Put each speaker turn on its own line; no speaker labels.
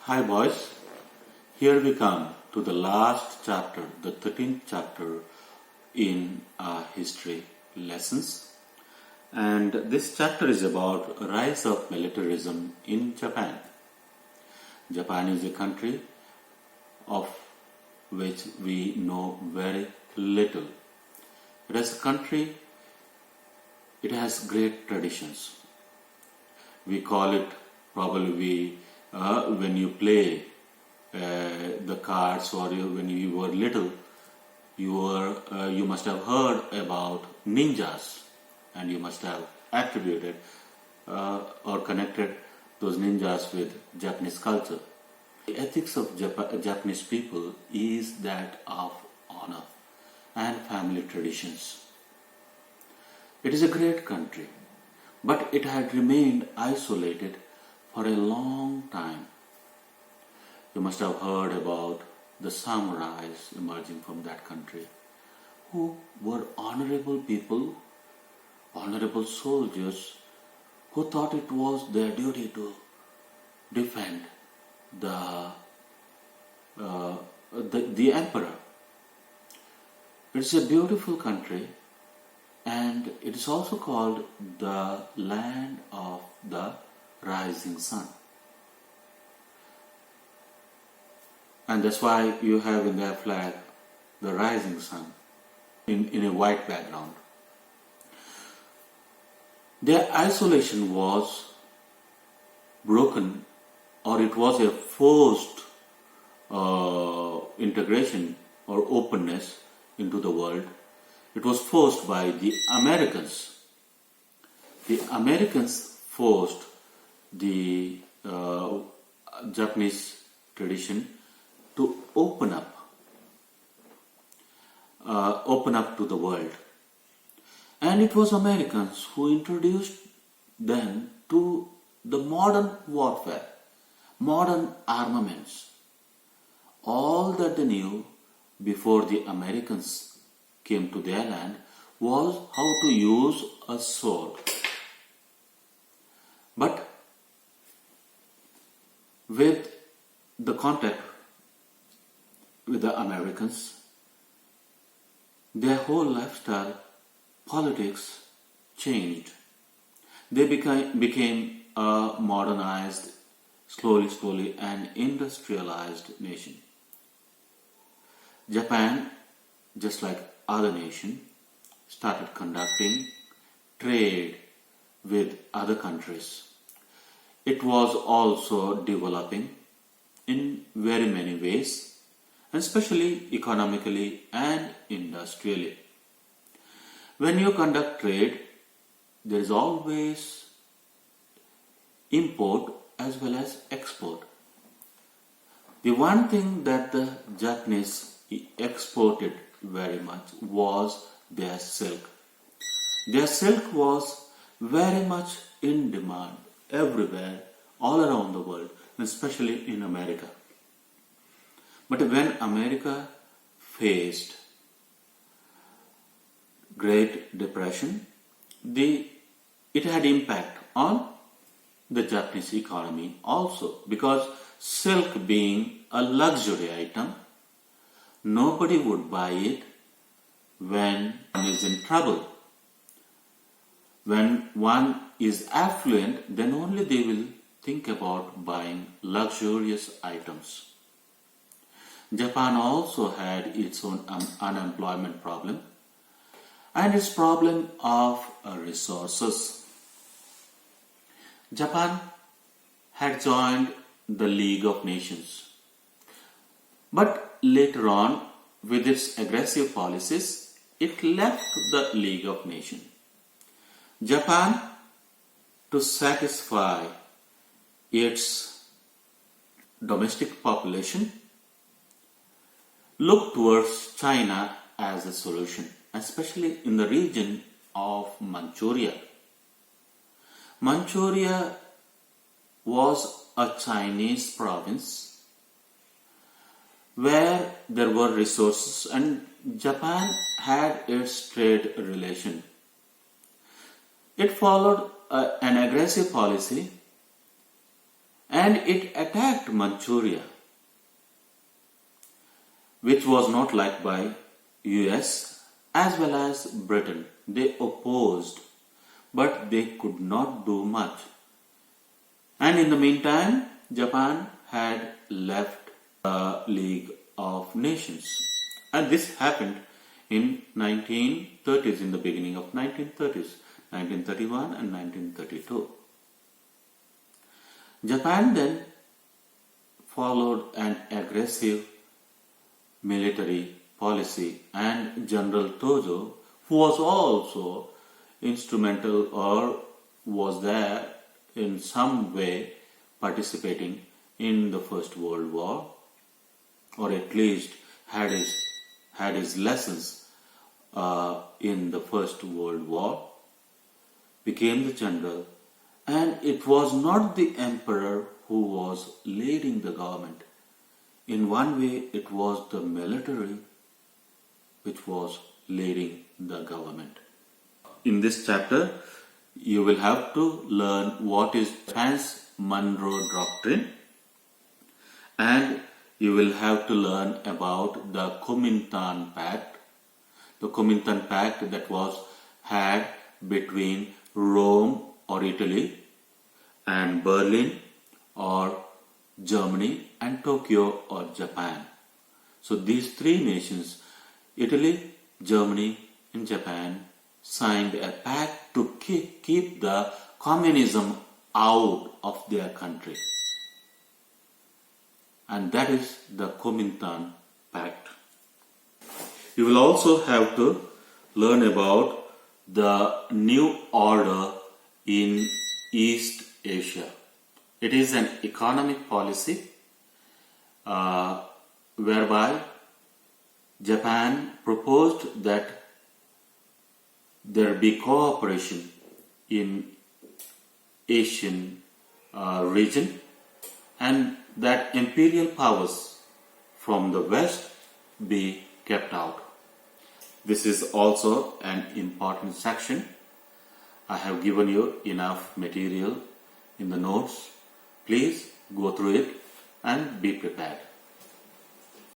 Hi boys, here we come to the last chapter, the 13th chapter in our history lessons. And this chapter is about rise of militarism in Japan. Japan is a country of which we know very little. It is a country, it has great traditions. We call it probably when you play the cards or when you were little, you must have heard about ninjas and you must have attributed or connected those ninjas with Japanese culture. The ethics of Japanese people is that of honor and family traditions. It is a great country, but it had remained isolated for a long time. You must have heard about the samurais emerging from that country, who were honorable people, honorable soldiers, who thought it was their duty to defend the emperor. It's a beautiful country, and it is also called the land of the rising sun. And that's why you have in their flag the rising sun in a white background. Their isolation was broken, or it was a forced integration or openness into the world. It was forced by the Americans. The Americans forced the Japanese tradition to open up to the world. And it was Americans who introduced them to the modern warfare, modern armaments. All that they knew before the Americans came to their land was how to use a sword. But with the contact with the Americans, their whole lifestyle, politics changed. They became a modernized, slowly and industrialized nation. Japan, just like other nations, started conducting trade with other countries. It was also developing in very many ways, especially economically and industrially. When you conduct trade, there is always import as well as export. The one thing that the Japanese exported very much was their silk. Their silk was very much in demand everywhere, all around the world, especially in America. But when America faced Great Depression, it had impact on the Japanese economy also, because silk being a luxury item, nobody would buy it when one is in trouble. When one is affluent, then only they will think about buying luxurious items. Japan also had its own unemployment problem and its problem of resources. Japan had joined the League of Nations, but later on, with its aggressive policies, it left the League of Nations. Japan, to satisfy its domestic population, looked towards China as a solution, especially in the region of Manchuria. Manchuria was a Chinese province where there were resources, and Japan had its trade relation. It followed an aggressive policy and it attacked Manchuria, which was not liked by US as well as Britain. They opposed, but they could not do much. And in the meantime, Japan had left the League of Nations. And this happened in 1930s, in the beginning of 1930s, 1931 and 1932. Japan then followed an aggressive military policy, and General Tojo, who was also instrumental or was there in some way participating in the First World War, or at least had his lessons in the First World War, became the general, and it was not the emperor who was leading the government. In one way, it was the military which was leading the government. In this chapter, you will have to learn what is Japan's Monroe Doctrine, and you will have to learn about the Kuomintang Pact. The Kuomintang Pact that was had between Rome or Italy and Berlin or Germany and Tokyo or Japan. So these three nations, Italy, Germany and Japan, signed a pact to keep the communism out of their country. And that is the Kuomintang Pact. You will also have to learn about the new order in East Asia. It is an economic policy whereby Japan proposed that there be cooperation in Asian region, and that imperial powers from the West be kept out. This is also an important section. I have given you enough material in the notes. Please go through it and be prepared.